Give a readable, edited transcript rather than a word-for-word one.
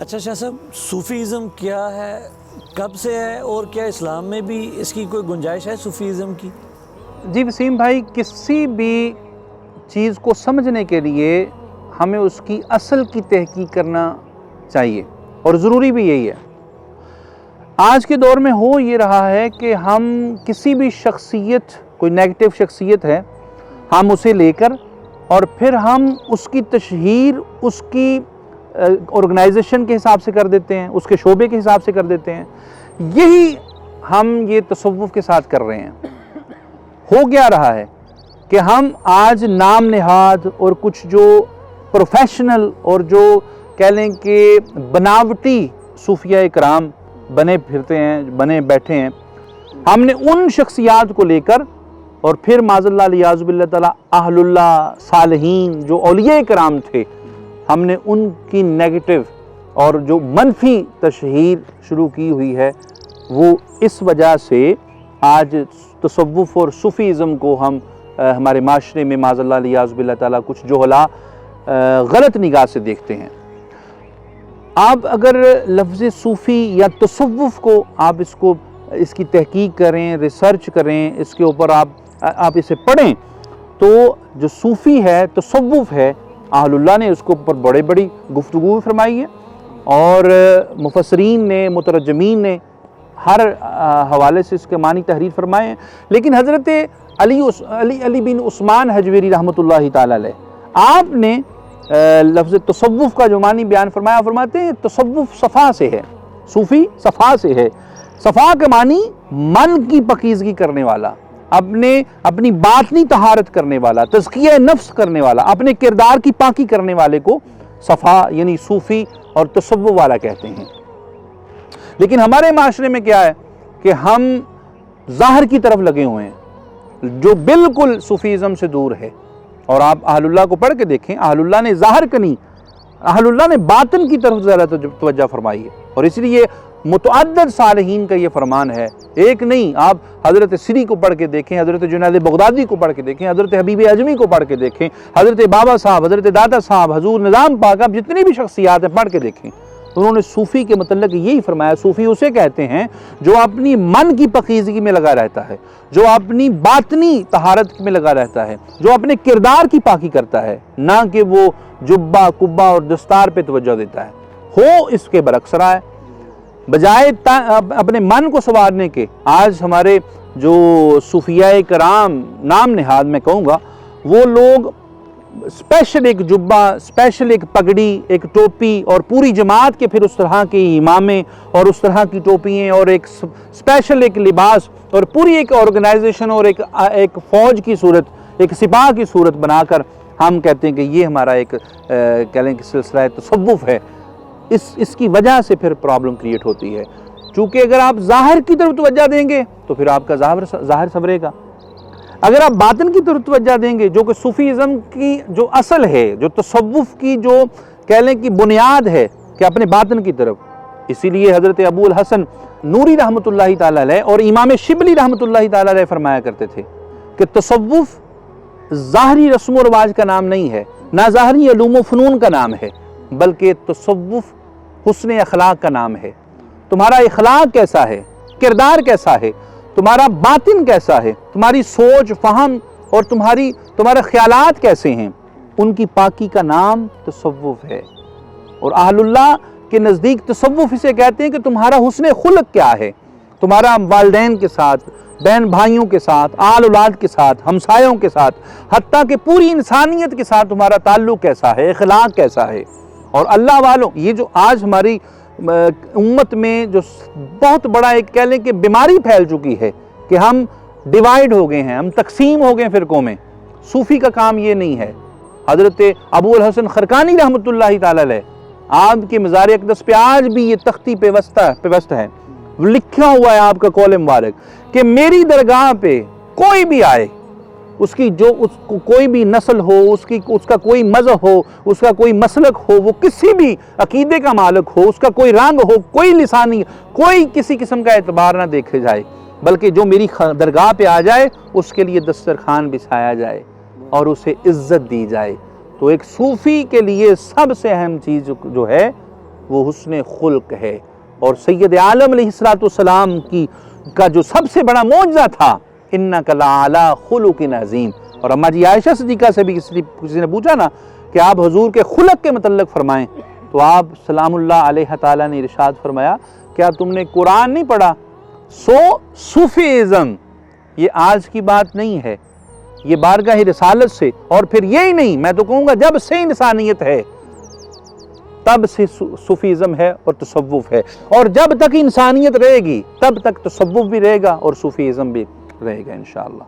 اچھا شاہ صاحب، صوفیزم کیا ہے، کب سے ہے، اور کیا اسلام میں بھی اس کی کوئی گنجائش ہے صوفیزم کی؟ جی وسیم بھائی، کسی بھی چیز کو سمجھنے کے لیے ہمیں اس کی اصل کی تحقیق کرنا چاہیے، اور ضروری بھی یہی ہے۔ آج کے دور میں ہو یہ رہا ہے کہ ہم کسی بھی شخصیت، کوئی نیگیٹو شخصیت ہے، ہم اسے لے کر اور پھر ہم اس کی تشہیر اس کی آرگنائزیشن کے حساب سے کر دیتے ہیں، اس کے شعبے کے حساب سے کر دیتے ہیں۔ یہی ہم یہ تصوف کے ساتھ کر رہے ہیں۔ ہو گیا رہا ہے کہ ہم آج نام نہاد اور کچھ جو پروفیشنل اور جو کہہ لیں کہ بناوٹی صوفیہ کرام بنے پھرتے ہیں، بنے بیٹھے ہیں، ہم نے ان شخصیات کو لے کر اور پھر معاذ اللہ علیہ باللہ تعالیٰ اہل اللہ صالحین جو اولیاء کرام تھے، ہم نے ان کی نیگیٹو اور جو منفی تشہیر شروع کی ہوئی ہے۔ وہ اس وجہ سے آج تصوف اور صوفیزم کو ہم ہمارے معاشرے میں معاذ اللہ علیہ باللہ تعالیٰ کچھ جہلا غلط نگاہ سے دیکھتے ہیں۔ آپ اگر لفظ صوفی یا تصوف کو آپ اس کی تحقیق کریں، ریسرچ کریں، اس کے اوپر آپ اسے پڑھیں، تو جو صوفی ہے، تصوف ہے، اہل اللہ نے اس کے اوپر بڑی گفتگو فرمائی ہے، اور مفسرین نے، مترجمین نے ہر حوالے سے اس کے معنی تحریر فرمائے ہیں۔ لیکن حضرت علی بن عثمان حجویری رحمۃ اللہ تعالی علیہ، آپ نے لفظ تصوف کا جو معنی بیان فرمایا، فرماتے ہیں تصوف صفا سے ہے، صوفی صفا سے ہے۔ صفا کے معنی من کی پاکیزگی کرنے والا، اپنی باطنی طہارت کرنے والا، تزکیہ نفس کرنے والا، اپنے کردار کی پاکی کرنے والے کو صفا یعنی صوفی اور تصوف والا کہتے ہیں۔ لیکن ہمارے معاشرے میں کیا ہے کہ ہم ظاہر کی طرف لگے ہوئے ہیں، جو بالکل صوفیزم سے دور ہے۔ اور آپ اہل اللہ کو پڑھ کے دیکھیں، اہل اللہ نے ظاہر کا نہیں، اہل اللہ نے باطن کی طرف زیادہ توجہ فرمائی ہے، اور اس لیے متعدد صالحین کا یہ فرمان ہے، ایک نہیں۔ آپ حضرت سری کو پڑھ کے دیکھیں، حضرت جنید بغدادی کو پڑھ کے دیکھیں، حضرت حبیب اعظمی کو پڑھ کے دیکھیں، حضرت بابا صاحب، حضرت دادا صاحب، حضور نظام پاک، آپ جتنی بھی شخصیات ہیں پڑھ کے دیکھیں، انہوں نے صوفی کے متعلق یہی فرمایا۔ صوفی اسے کہتے ہیں جو اپنی من کی پاکیزگی میں لگا رہتا ہے، جو اپنی باطنی طہارت میں لگا رہتا ہے، جو اپنے کردار کی پاکی کرتا ہے، نہ کہ وہ جبہ کبہ اور دستار پہ توجہ دیتا ہے۔ ہو اس کے برعکس رہا ہے، بجائے اپنے من کو سنوارنے کے، آج ہمارے جو صوفیہ کرام نام نہاد میں کہوں گا، وہ لوگ اسپیشل ایک جبہ، اسپیشل ایک پگڑی، ایک ٹوپی، اور پوری جماعت کے پھر اس طرح کے امامیں اور اس طرح کی ٹوپیاں اور ایک اسپیشل ایک لباس اور پوری ایک آرگنائزیشن اور ایک فوج کی صورت، ایک سپاہ کی صورت بنا کر ہم کہتے ہیں کہ یہ ہمارا ایک کہہ لیں کہ سلسلہ تصوف ہے۔ اس کی وجہ سے پھر پرابلم کریٹ ہوتی ہے، چونکہ اگر آپ ظاہر کی طرف توجہ دیں گے تو پھر آپ کا ظاہر سنورے گا، اگر آپ باطن کی طرف توجہ دیں گے، جو کہ صوفیزم کی جو اصل ہے، جو تصوف کی جو کہہ لیں کہ بنیاد ہے، کہ اپنے باطن کی طرف۔ اسی لیے حضرت ابو الحسن نوری رحمۃ اللہ تعالی علیہ اور امام شبلی رحمۃ اللہ تعالی علیہ فرمایا کرتے تھے کہ تصوف ظاہری رسم و رواج کا نام نہیں ہے، نہ ظاہری علوم و فنون کا نام ہے، بلکہ تصوف حسن اخلاق کا نام ہے۔ تمہارا اخلاق کیسا ہے، کردار کیسا ہے، تمہارا باطن کیسا ہے، تمہاری سوچ، فہم اور تمہارے خیالات کیسے ہیں، ان کی پاکی کا نام تصوف ہے۔ اور اہل اللہ کے نزدیک تصوف اسے کہتے ہیں کہ تمہارا حسن خلق کیا ہے، تمہارا والدین کے ساتھ، بہن بھائیوں کے ساتھ، آل اولاد کے ساتھ، ہمسایوں کے ساتھ، حتیٰ کہ پوری انسانیت کے ساتھ تمہارا تعلق کیسا ہے، اخلاق کیسا ہے۔ اور اللہ والوں، یہ جو آج ہماری امت میں جو بہت بڑا ایک کہہ لیں کہ بیماری پھیل چکی ہے کہ ہم ڈیوائیڈ ہو گئے ہیں، ہم تقسیم ہو گئے فرقوں میں۔ صوفی کا کام یہ نہیں ہے۔ حضرت ابو الحسن خرقانی رحمۃ اللہ تعالی علیہ، آپ کے مزار اقدس پہ آج بھی یہ تختی پیوست ہے، لکھا ہوا ہے آپ کا قول مبارک کہ میری درگاہ پہ کوئی بھی آئے، اس کی کوئی بھی نسل ہو، اس کا کوئی مذہب ہو، اس کا کوئی مسلک ہو، وہ کسی بھی عقیدے کا مالک ہو، اس کا کوئی رنگ ہو، کوئی لسانی، کوئی کسی قسم کا اعتبار نہ دیکھے جائے، بلکہ جو میری درگاہ پہ آ جائے اس کے لیے دسترخوان بچھایا جائے اور اسے عزت دی جائے۔ تو ایک صوفی کے لیے سب سے اہم چیز جو ہے وہ حسن خلق ہے. اور سید عالم علیہ السلام کا جو سب سے بڑا معجزہ تھا انک لعلی خلق عظیم. اور اماں جی عائشہ صدیقہ سے بھی کسی نے پوچھا نا کہ آپ حضور کے خلق کے متعلق فرمائیں، تو آپ سلام اللہ علیہ تعالیٰ نے ارشاد فرمایا کیا تم نے قرآن نہیں پڑھا؟ صوفیزم یہ آج کی بات نہیں ہے، یہ بارگاہ رسالت سے، اور پھر یہی نہیں، میں تو کہوں گا جب سے انسانیت ہے تب سے صوفیزم ہے اور تصوف ہے، اور جب تک انسانیت رہے گی تب تک تصوف بھی رہے گا اور صوفیزم بھی رہے گا انشاءاللہ.